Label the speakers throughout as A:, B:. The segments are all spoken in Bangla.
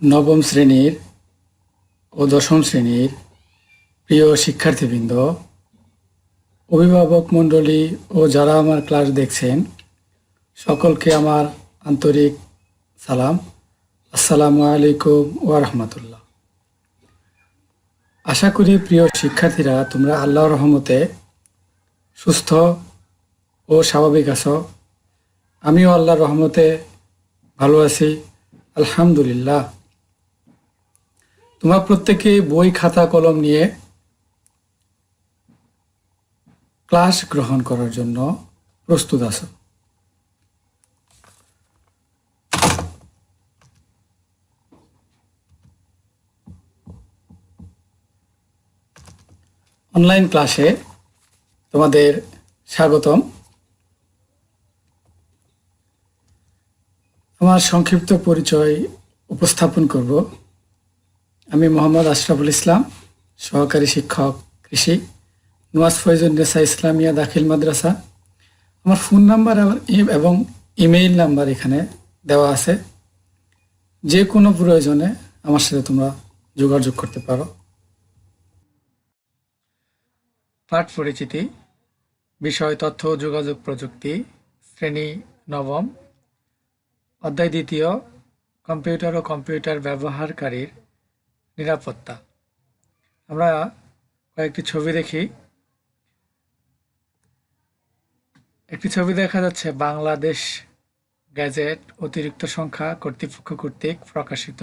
A: নবম শ্রেণীর ও দশম শ্রেণীর প্রিয় শিক্ষার্থীবৃন্দ, অভিভাবক মণ্ডলী ও যারা আমার ক্লাস দেখছেন সকলকে আমার আন্তরিক সালাম। আসসালামু আলাইকুম ওয়া রাহমাতুল্লাহ। আশা করি প্রিয় শিক্ষার্থীরা তোমরা আল্লাহর রহমতে সুস্থ ও স্বাভাবিক আছো। আমিও আল্লাহর রহমতে ভালো আছি, আলহামদুলিল্লাহ। তোমরা প্রত্যেকেই বই খাতা কলম নিয়ে ক্লাস গ্রহণ করার জন্য প্রস্তুত আছো। অনলাইন ক্লাসে তোমাদের স্বাগতম। আমার সংক্ষিপ্ত পরিচয় উপস্থাপন করব। আমি মোহাম্মদ আশরাফুল ইসলাম, সহকারী শিক্ষক কৃষি, নওয়াজ ফয়জুন্নেসা ইসলামিয়া দাখিল মাদ্রাসা। আমার ফোন নাম্বার এবং ইমেইল নাম্বার এখানে দেওয়া আছে। যে কোনো প্রয়োজনে আমার সাথে তোমরা যোগাযোগ করতে পারো। পাঠ পরিচিতি, বিষয় তথ্য ও যোগাযোগ প্রযুক্তি, শ্রেণী নবম, অধ্যায় দ্বিতীয়, কম্পিউটার ও কম্পিউটার ব্যবহারকারীর নিরাপত্তা। আমরা কয়েকটি ছবি দেখি। একটি ছবি দেখা যাচ্ছে বাংলাদেশ গ্যাজেট অতিরিক্ত সংখ্যা কর্তৃপক্ষ কর্তৃক প্রকাশিত।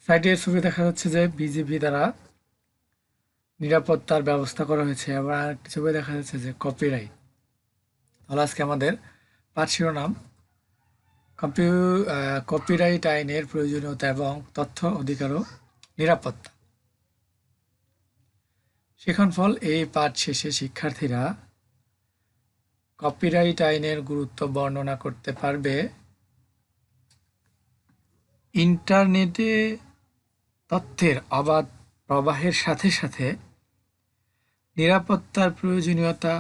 A: সাইডে ছবি দেখা যাচ্ছে যে বিজিবি দ্বারা নিরাপত্তার ব্যবস্থা করা হয়েছে। আবার আরেকটি ছবি দেখা যাচ্ছে যে কপিরাইট। তাহলে আজকে আমাদের পাঠ শিরোনাম কপিরাইট আইনের প্রয়োজনীয়তা এবং তথ্য অধিকার ও নিরাপত্তা। শিক্ষণফল, এই পাঠ শেষে শিক্ষার্থীরা কপিরাইট আইনের গুরুত্ব বর্ণনা করতে পারবে, ইন্টারনেটে তথ্যের অবাধ প্রবাহের সাথে সাথে নিরাপত্তার প্রয়োজনীয়তা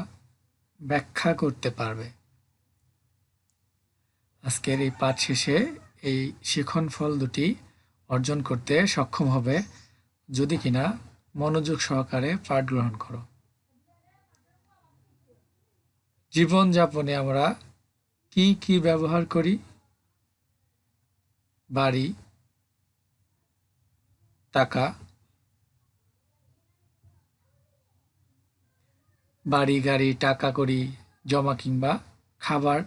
A: ব্যাখ্যা করতে পারবে। আজকের এই পাঠ শেষে এই শিক্ষণফল দুটি অর্জন করতে সক্ষম হবে যদি কিনা মনোযোগ সহকারে পাঠ গ্রহণ করো। জীবনযাপনে আমরা কি কি ব্যবহার করি? বাড়ি, টাকা, বাড়ি, গাড়ি, টাকা কড়ি, জমা কিংবা খাবার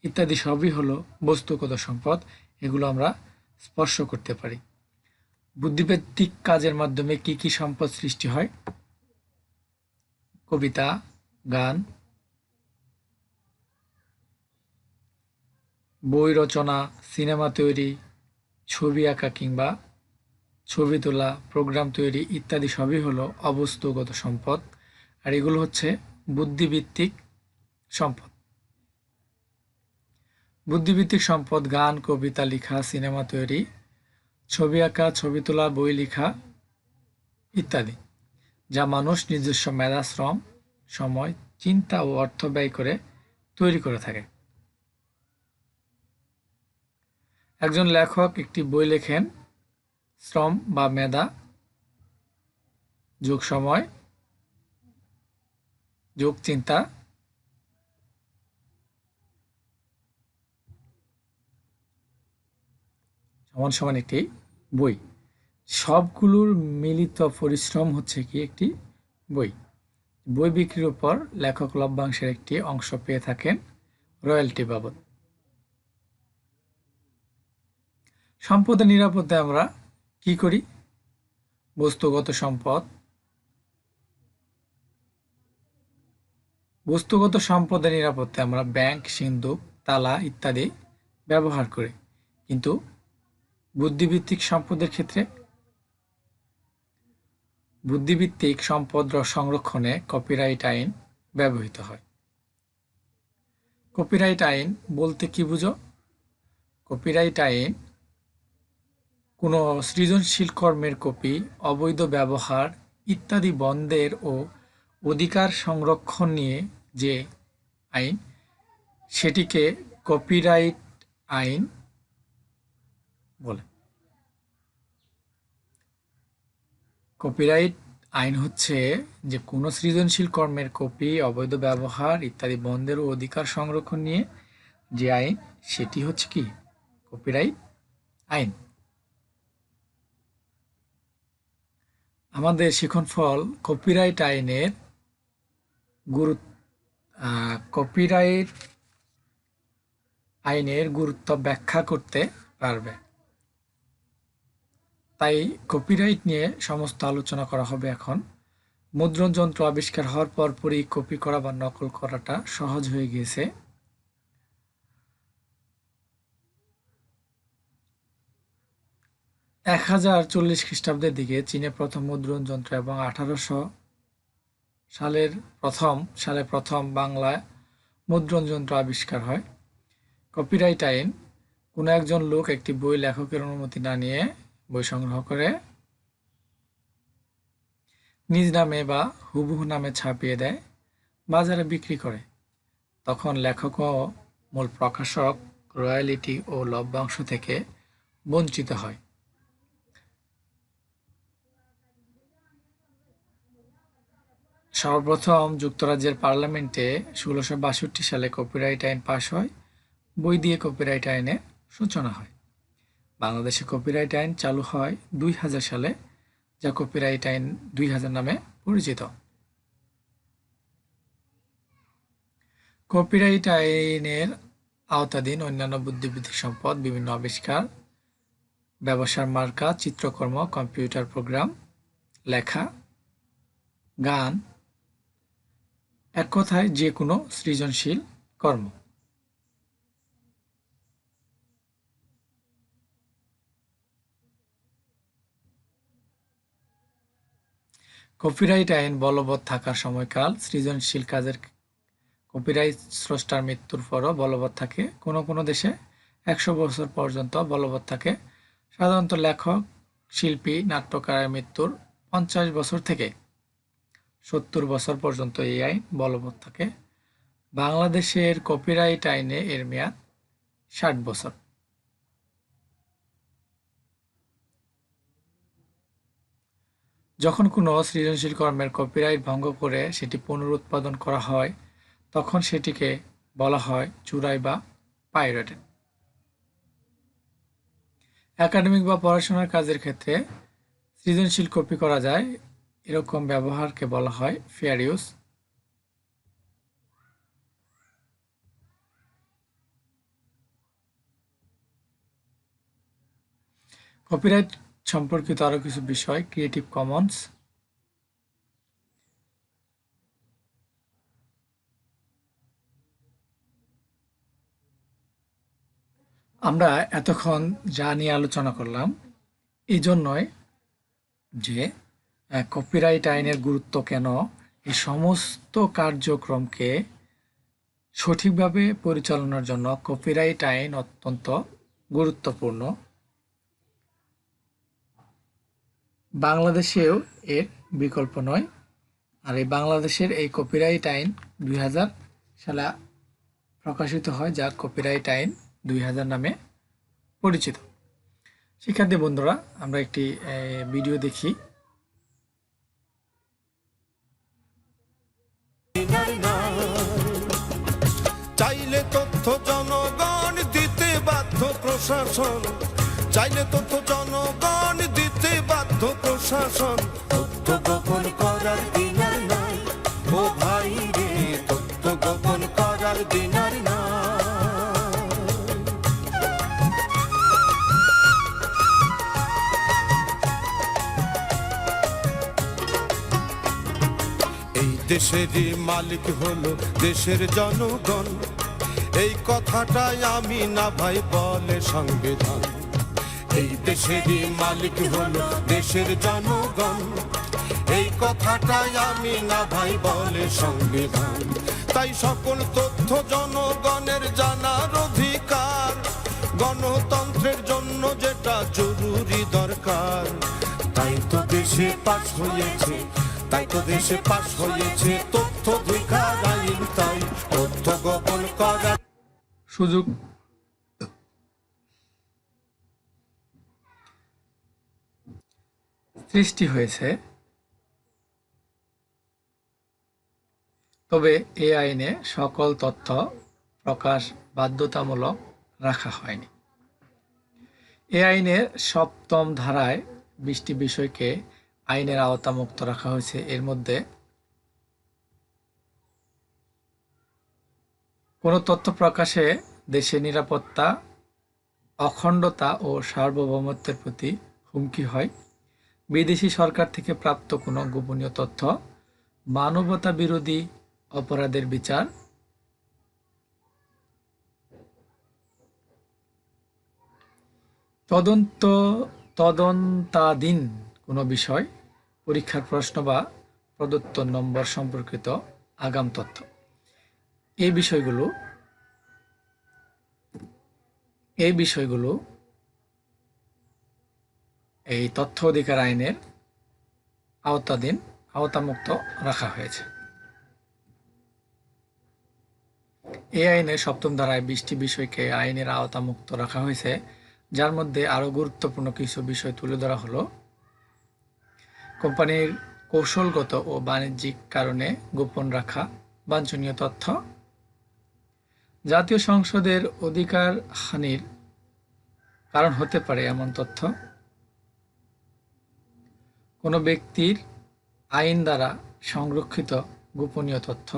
A: ইত্যাদি সবই হলো বস্তুগত সম্পদ। এগুলো আমরা স্পর্শ করতে পারি। বুদ্ধিবৃত্তিক কাজের মাধ্যমে কি কি সম্পদ সৃষ্টি হয়? কবিতা, গান, বই রচনা, সিনেমা তৈরি, ছবি আঁকা কিংবা ছবি তোলা, প্রোগ্রাম তৈরি ইত্যাদি সবই হলো অবস্তুগত সম্পদ। আর এগুলো হচ্ছে বুদ্ধিবৃত্তিক সম্পদ। বুদ্ধিবৃত্তিক সম্পদ গান, কবিতা লেখা, সিনেমা তৈরি, ছবি আঁকা, ছবি তোলা, বই লেখা ইত্যাদি, যা মানুষ নিজস্ব মেধা, শ্রম, সময়, চিন্তা ও অর্থ ব্যয় করে তৈরি করে থাকে। একজন লেখক একটি বই লেখেন শ্রম বা মেধা যোগ সময় যোগ চিন্তা সমান সমান একটি বই। সবগুলোর মিলিত পরিশ্রম হচ্ছে কি একটি বই। বই বিক্রির উপর লেখক লভ্যাংশের একটি অংশ পেয়ে থাকেন রয়্যালটি বাবদ। সম্পদের নিরাপত্তায় আমরা কি করি? বস্তুগত সম্পদ, বস্তুগত সম্পদের নিরাপত্তায় আমরা ব্যাংক, সিন্দুক, তালা ইত্যাদি ব্যবহার করি। কিন্তু বুদ্ধিবৃত্তিক সম্পদের ক্ষেত্রে বুদ্ধিবৃত্তিক সম্পদ সংরক্ষণে কপিরাইট আইন ব্যবহৃত হয়। কপিরাইট আইন বলতে কি বুঝো? কপিরাইট আইন কোনো সৃজনশীল কর্মের কপি, অবৈধ ব্যবহার ইত্যাদি বন্ধের ও অধিকার সংরক্ষণ নিয়ে যে আইন, সেটিকে কপিরাইট আইন বলে। কপিরাইট আইন হচ্ছে যে কোনো সৃজনশীল কর্মের কপি, অবৈধ ব্যবহার ইত্যাদি বন্ধের ও অধিকার সংরক্ষণ নিয়ে যে আইন, সেটি হচ্ছে কি কপিরাইট আইন। আমাদের শিক্ষণফল কপিরাইট আইনের গুরুত্ব ব্যাখ্যা করতে পারবে। তাই কপিরাইট নিয়ে সমস্ত আলোচনা করা হবে এখন। মুদ্রণ যন্ত্র আবিষ্কার হওয়ার পরপরই কপি করা বা নকল করাটা সহজ হয়ে গিয়েছে। 1040 খ্রিস্টাব্দের দিকে চীনে প্রথম মুদ্রণ যন্ত্র এবং 1800 সালে প্রথম বাংলায় মুদ্রণ যন্ত্র আবিষ্কার হয়। কপিরাইট আইন: কোনো একজন লোক একটি বই লেখকের অনুমতি না নিয়ে বই সংগ্রহ করে নিজ নামে বা হুবহু নামে ছাপিয়ে দেয়, বাজারে বিক্রি করে, তখন লেখক ও মূল প্রকাশক রয়্যালিটি ও লভ্যাংশ থেকে বঞ্চিত হয়। সর্বপ্রথম যুক্তরাজ্যের পার্লামেন্টে 1662 সালে কপিরাইট আইন পাস হয়। বই দিয়ে কপিরাইট আইনের সূচনা হয়। বাংলাদেশে কপিরাইট আইন চালু হয় 2000 সালে, যা কপিরাইট আইন 2000 নামে পরিচিত। কপিরাইট আইনের আওতাধীন অন্যান্য বুদ্ধিবৃত্তিক সম্পদ, বিভিন্ন আবিষ্কার, ব্যবসার মার্কা, চিত্রকর্ম, কম্পিউটার প্রোগ্রাম, লেখা, গান, এক কথায় যে কোনো সৃজনশীল কর্ম। কপিরাইট আইন বলবৎ থাকার সময়কাল: সৃজনশীল কাজের কপিরাইট স্রষ্টার মৃত্যুর পরও বলবৎ থাকে। কোনো কোনো দেশে 100 বছর পর্যন্ত বলবৎ থাকে। সাধারণত লেখক, শিল্পী, নাট্যকারের মৃত্যুর 50 বছর থেকে 70 বছর পর্যন্ত এই আইন বলবৎ থাকে। বাংলাদেশের কপিরাইট আইনে এর মেয়াদ 60 বছর। যখন কোনো সৃজনশীল কর্মের কপিরাইট ভঙ্গ করে সেটি পুনরুৎপাদন করা হয়, তখন সেটিকে বলা হয় চুরাই বা পাইরেটেড। একাডেমিক বা পড়াশোনার কাজের ক্ষেত্রে সৃজনশীল কপি করা যায়, এরকম ব্যবহারকে বলা হয় ফেয়ার ইউজ। কপিরাইট সম্পর্কিত আরো কিছু বিষয়: ক্রিয়েটিভ কমন্স, আমরা এতক্ষণ যা নিয়ে আলোচনা করলাম, এই জন্যই যে কপিরাইট আইনের গুরুত্ব কেন, এই সমস্ত কার্যক্রমকে সঠিকভাবে পরিচালনার জন্য কপিরাইট আইন অত্যন্ত গুরুত্বপূর্ণ। বাংলাদেশেও এর বিকল্প নয়। আর এই বাংলাদেশের এই কপিরাইট আইন 2000 সালে প্রকাশিত হয়, যা কপিরাইট আইন 2000 নামে পরিচিত। শিক্ষার্থী বন্ধুরা, আমরা একটি ভিডিও দেখি।
B: চাইলে তথ্য জনগণ দিতে বাধ্য প্রশাসন, চাইলে তথ্য জনগণ দিতে বাধ্য প্রশাসন, তথ্য গোপন করার দিন আর নাই, ও ভাই রে, তথ্য গোপন করার দিন আর নাই। এই দেশেরই মালিক হলো দেশের জনগণ, এই কথাটাই আমি না ভাই বলে সংবিধান। এই দেশেরই মালিক হলো দেশের জনগণ, এই কথাটাই আমি না ভাই বলে সংবিধান। তাই সকল তথ্য জনগণের জানার অধিকার, গণতন্ত্রের জন্য যেটা জরুরি দরকার। তাই তো দেশে পাস হয়েছে, তাই তো দেশে পাস হয়েছে তথ্য অধিকার আইন, তাই তথ্য গোপন করার
A: সুযোগ। সৃষ্টি হয়েছে, তবে এই আইনে সকল তথ্য প্রকাশ বাধ্যতামূলক রাখা হয়নি। এই আইনের ৭ম ধারায় ২০টি বিষয়কে আইনের আওতামুক্ত রাখা হয়েছে। এর মধ্যে কোনো তথ্য প্রকাশে দেশের নিরাপত্তা, অখণ্ডতা ও সার্বভৌমত্বের প্রতি হুমকি হয়, বিদেশি সরকার থেকে প্রাপ্ত কোনো গোপনীয় তথ্য, মানবতা বিরোধী অপরাধের বিচার, তদন্তাধীন কোনো বিষয়, পরীক্ষার প্রশ্ন বা প্রদত্ত নম্বর সম্পর্কিত আগাম তথ্য। এই বিষয়গুলো এই তথ্য অধিকার আইনের আওতামুক্ত রাখা হয়েছে। এই আইনের ৭ম ধারায় ২০টি বিষয়কে আইনের আওতামুক্ত রাখা হয়েছে, যার মধ্যে আরও গুরুত্বপূর্ণ কিছু বিষয় তুলে ধরা হলো: কোম্পানির কৌশলগত ও বাণিজ্যিক কারণে গোপন রাখা বাঞ্ছনীয় তথ্য, জাতীয় সংসদের অধিকার হানির কারণ হতে পারে এমন তথ্য, কোনো ব্যক্তির আইন দ্বারা সংরক্ষিত গোপনীয় তথ্য,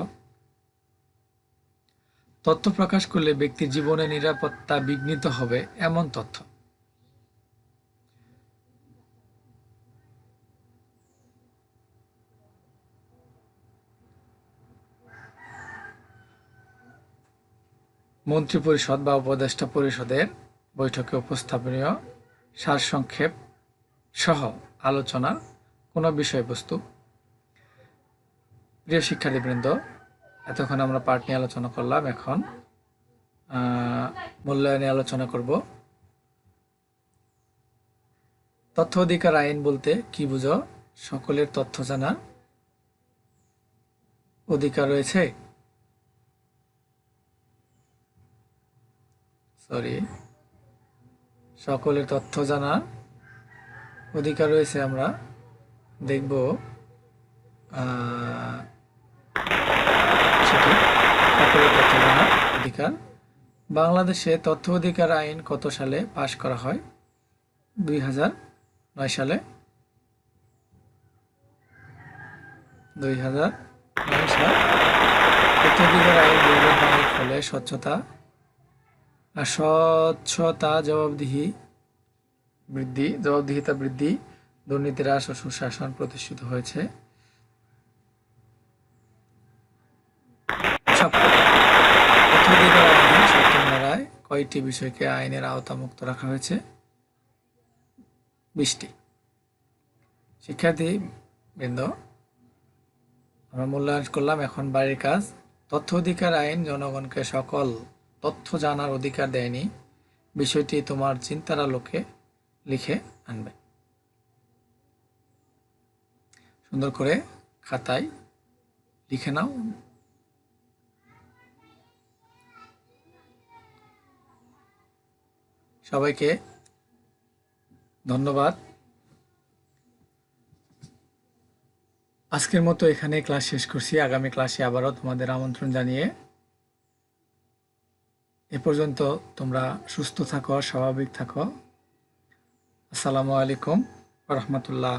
A: তথ্য প্রকাশ করলে ব্যক্তির জীবনের নিরাপত্তা বিঘ্নিত হবে এমন তথ্য। মন্ত্রিপরিষদ বা উপদেষ্টা পরিষদের বৈঠকে উপস্থাপনীয় সারসংক্ষেপ সহ আলোচনার কোনো বিষয়বস্তু। প্রিয় শিক্ষার্থীবৃন্দ, এতক্ষণ আমরা পাঠ নিয়ে আলোচনা করলাম। এখন মূল্যায়নে আলোচনা করব। তথ্য অধিকার আইন বলতে কি বুঝো? সকলের তথ্য জানার অধিকার রয়েছে। সকলের তথ্য জানার অধিকার রয়েছে। আমরা দেখব সকলের তথ্য জানার অধিকার। বাংলাদেশে তথ্য অধিকার আইন কত সালে পাশ করা হয়? 2009 সালে। 2009 সাল। তথ্য অধিকার আইন বাংলার ফলে স্বচ্ছতা, জবাবদিহিতা বৃদ্ধি, দুর্নীতি হ্রাস ও সুশাসন প্রতিষ্ঠিত হয়েছে। তথ্য অধিকার আইনের ৭ম ধারায় কয়টি বিষয়কে আইনের আওতামুক্ত রাখা হয়েছে? 20টি। শিক্ষার্থীবৃন্দ, আমরা মূল্যায়ন করলাম। এখন বাড়ির কাজ। তথ্য অধিকার আইন জনগণকে সকল তথ্য জানার অধিকার দেয়নি। বিষয়টি তোমার চিন্তার আলোকে লিখে আনবে। সুন্দর করে খাতায় লিখে নাও। সবাইকে ধন্যবাদ। আজকের মতো এখানে ক্লাস শেষ করছি। আগামী ক্লাসে আবারও তোমাদের আমন্ত্রণ জানিয়ে এ পর্যন্ত তোমরা সুস্থ থাকো, স্বাভাবিক থাকো। আসসালামু আলাইকুম ওয়া রাহমাতুল্লাহ।